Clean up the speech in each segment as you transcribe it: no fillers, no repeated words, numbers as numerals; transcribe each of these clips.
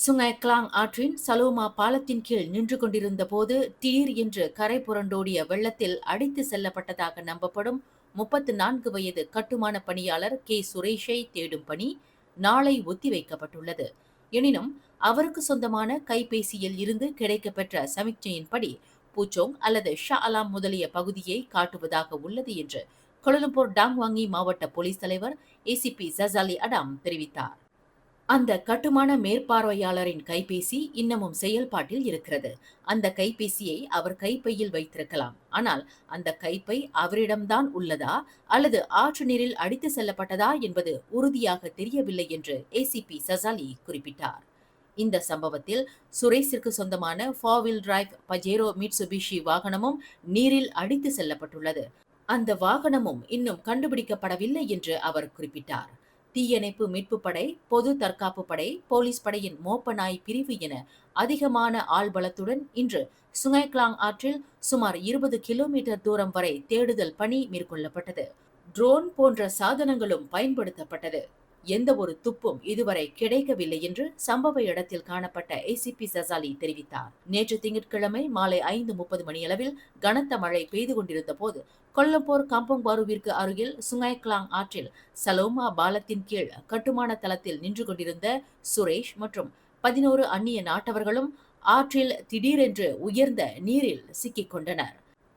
சுங்காய் கிளாங் ஆற்றின் சலோமா பாலத்தின் கீழ் நின்று கொண்டிருந்த போது திடீர் என்று கரை புரண்டோடிய வெள்ளத்தில் அடித்து செல்லப்பட்டதாக நம்பப்படும் 34 வயது கட்டுமான பணியாளர் கே சுரேஷை தேடும் பணி நாளை ஒத்திவைக்கப்பட்டுள்ளது. எனினும் அவருக்கு சொந்தமான கைபேசியில் இருந்து கிடைக்கப்பெற்ற சமிக்ஞையின்படி பூச்சோங் அல்லது ஷா அலாம் முதலிய பகுதியை காட்டுவதாக உள்ளது என்று கோலாலம்பூர் டாங்வாங்கி மாவட்ட போலீஸ் தலைவர் ஏசிபி ஜசாலி அடாம் தெரிவித்தார். அந்த கட்டுமான மேற்பார்வையாளரின் கைபேசி இன்னமும் செயல்பாட்டில் இருக்கிறது. அந்த கைபேசியை அவர் கைப்பையில் வைத்திருக்கலாம். ஆனால் அந்த கைப்பை அவரிடம்தான் உள்ளதா அல்லது ஆற்று நீரில் அடித்து செல்லப்பட்டதா என்பது உறுதியாக தெரியவில்லை என்று ஏசிபி சசாலி குறிப்பிட்டார். இந்த சம்பவத்தில் சுரேஷிற்கு சொந்தமான 4-wheel டிரைவ் பஜேரோ மிட்சுபிஷி வாகனமும் நீரில் அடித்து செல்லப்பட்டுள்ளது. அந்த வாகனமும் இன்னும் கண்டுபிடிக்கப்படவில்லை என்று அவர் குறிப்பிட்டார். தீயணைப்பு மீட்புப் படை, பொது தற்காப்பு படை, போலீஸ் படையின் மோப்ப நாய் பிரிவு என அதிகமான ஆள்பலத்துடன் இன்று சுங்காய் கிளாங் ஆற்றில் சுமார் 20 கிலோமீட்டர் தூரம் வரை தேடுதல் பணி மேற்கொள்ளப்பட்டது. ட்ரோன் போன்ற சாதனங்களும் பயன்படுத்தப்பட்டது. எந்த ஒரு துப்பும் இதுவரை கிடைக்கவில்லை என்று சம்பவ இடத்தில் காணப்பட்ட ஏசிபி சசாலி தெரிவித்தார். நேற்று திங்கட்கிழமை மாலை 5:30 மணியளவில் கனத்த மழை பெய்து கொண்டிருந்த போது கோலாலம்பூர் காம்பங் பாருவிற்கு அருகில் சுங்காய் கிளாங் ஆற்றில் சலோமா பாலத்தின் கீழ் கட்டுமான தளத்தில் நின்று கொண்டிருந்த சுரேஷ் மற்றும் 11 அந்நிய நாட்டவர்களும் ஆற்றில் திடீரென்று உயர்ந்த நீரில் சிக்கிக் கொண்டனர்.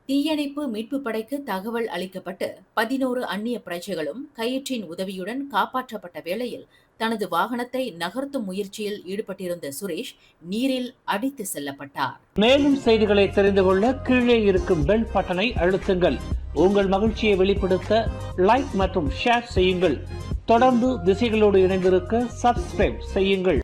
தீயணைப்பு மீட்புப் படைக்கு தகவல் அளிக்கப்பட்டு 11 அந்நிய பிரஜைகளும் கயிற்றின் உதவியுடன் காப்பாற்றப்பட்ட வேளையில் தனது வாகனத்தை நகர்த்தும் முயற்சியில் ஈடுபட்டிருந்த சுரேஷ் நீரில் அடித்து செல்லப்பட்டார். மேலும் செய்திகளை தெரிந்து கொள்ள கீழே இருக்கும் பெல் பட்டனை அழுத்துங்கள். உங்கள் மகிழ்ச்சியை வெளிப்படுத்த லைக் மற்றும் ஷேர் செய்யுங்கள். தொடர்ந்து திசைகளோடு இணைந்திருக்க சப்ஸ்கிரைப் செய்யுங்கள்.